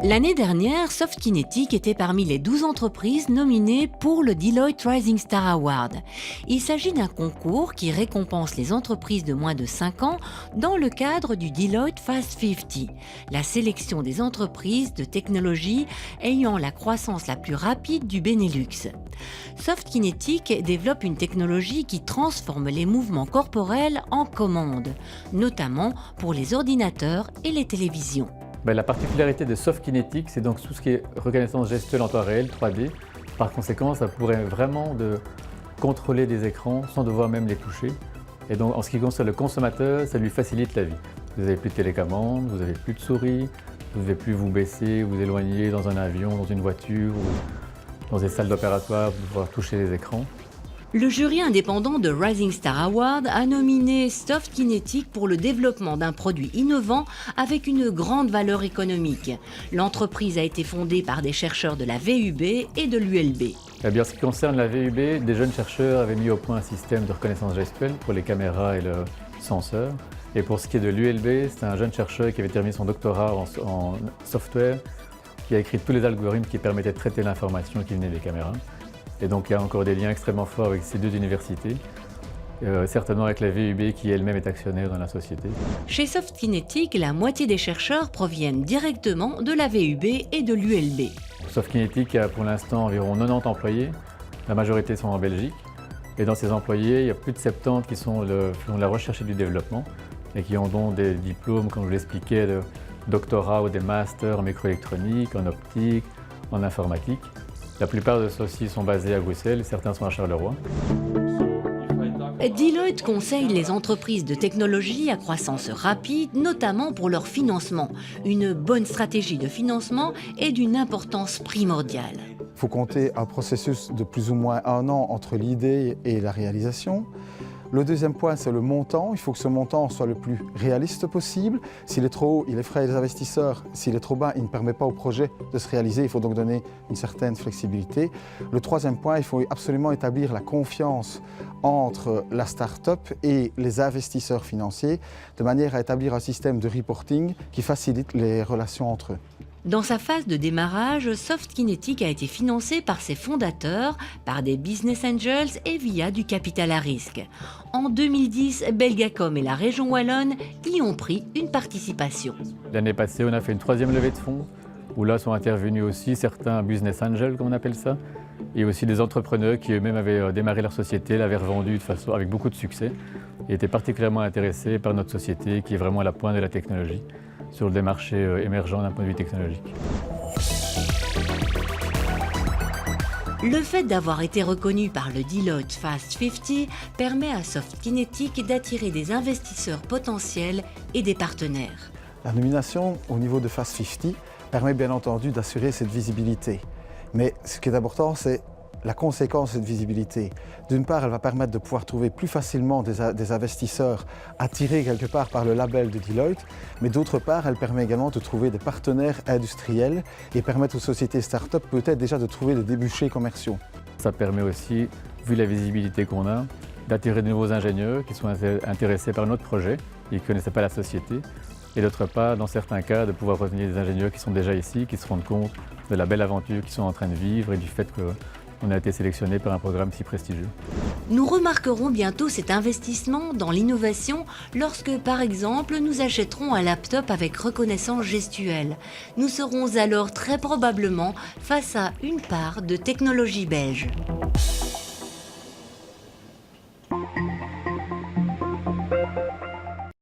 L'année dernière, Softkinetic était parmi les 12 entreprises nominées pour le Deloitte Rising Star Award. Il s'agit d'un concours qui récompense les entreprises de moins de 5 ans dans le cadre du Deloitte Fast 50, la sélection des entreprises de technologie ayant la croissance la plus rapide du Benelux. Softkinetic développe une technologie qui transforme les mouvements corporels en commandes, notamment pour les ordinateurs et les télévisions. La particularité de Softkinetic, c'est donc tout ce qui est reconnaissance gestuelle en temps réel, 3D. Par conséquent, ça pourrait vraiment contrôler des écrans sans devoir même les toucher. Et donc, en ce qui concerne le consommateur, ça lui facilite la vie. Vous n'avez plus de télécommande, vous n'avez plus de souris, vous ne devez plus vous baisser, vous éloigner dans un avion, dans une voiture ou dans des salles d'opératoire pour pouvoir toucher les écrans. Le jury indépendant de Rising Star Award a nominé Softkinetic pour le développement d'un produit innovant avec une grande valeur économique. L'entreprise a été fondée par des chercheurs de la VUB et de l'ULB. Eh bien, en ce qui concerne la VUB, des jeunes chercheurs avaient mis au point un système de reconnaissance gestuelle pour les caméras et le senseur. Et pour ce qui est de l'ULB, c'est un jeune chercheur qui avait terminé son doctorat en software, qui a écrit tous les algorithmes qui permettaient de traiter l'information qui venait des caméras. Et donc il y a encore des liens extrêmement forts avec ces deux universités, certainement avec la VUB qui elle-même est actionnaire dans la société. Chez Softkinetic, la moitié des chercheurs proviennent directement de la VUB et de l'ULB. Softkinetic a pour l'instant environ 90 employés, la majorité sont en Belgique. Et dans ces employés, il y a plus de 70 qui font de la recherche et du développement et qui ont donc des diplômes, comme je vous l'expliquais, de doctorat ou des masters en microélectronique, en optique, en informatique. La plupart de ceux-ci sont basés à Bruxelles, certains sont à Charleroi. Deloitte conseille les entreprises de technologie à croissance rapide, notamment pour leur financement. Une bonne stratégie de financement est d'une importance primordiale. Il faut compter un processus de plus ou moins 1 an entre l'idée et la réalisation. Le deuxième point, c'est le montant. Il faut que ce montant soit le plus réaliste possible. S'il est trop haut, il effraie les investisseurs. S'il est trop bas, il ne permet pas au projet de se réaliser. Il faut donc donner une certaine flexibilité. Le troisième point, il faut absolument établir la confiance entre la start-up et les investisseurs financiers, de manière à établir un système de reporting qui facilite les relations entre eux. Dans sa phase de démarrage, Softkinetic a été financé par ses fondateurs, par des business angels et via du capital à risque. En 2010, Belgacom et la région wallonne y ont pris une participation. L'année passée, on a fait une 3e levée de fonds, où là sont intervenus aussi certains business angels, comme on appelle ça, et aussi des entrepreneurs qui eux-mêmes avaient démarré leur société, l'avaient revendue avec beaucoup de succès, et étaient particulièrement intéressés par notre société, qui est vraiment à la pointe de la technologie, sur des marchés émergents d'un point de vue technologique. Le fait d'avoir été reconnu par le Deloitte Fast 50 permet à Softkinetic d'attirer des investisseurs potentiels et des partenaires. La nomination au niveau de Fast 50 permet bien entendu d'assurer cette visibilité. Mais ce qui est important, c'est la conséquence de cette visibilité. D'une part, elle va permettre de pouvoir trouver plus facilement des investisseurs attirés quelque part par le label de Deloitte, mais d'autre part, elle permet également de trouver des partenaires industriels et permettre aux sociétés start-up peut-être déjà de trouver des débouchés commerciaux. Ça permet aussi, vu la visibilité qu'on a, d'attirer de nouveaux ingénieurs qui sont intéressés par notre projet et qui ne connaissaient pas la société. Et d'autre part, dans certains cas, de pouvoir revenir des ingénieurs qui sont déjà ici, qui se rendent compte de la belle aventure qu'ils sont en train de vivre et du fait qu'on a été sélectionné par un programme si prestigieux. Nous remarquerons bientôt cet investissement dans l'innovation lorsque, par exemple, nous achèterons un laptop avec reconnaissance gestuelle. Nous serons alors très probablement face à une part de technologie belge.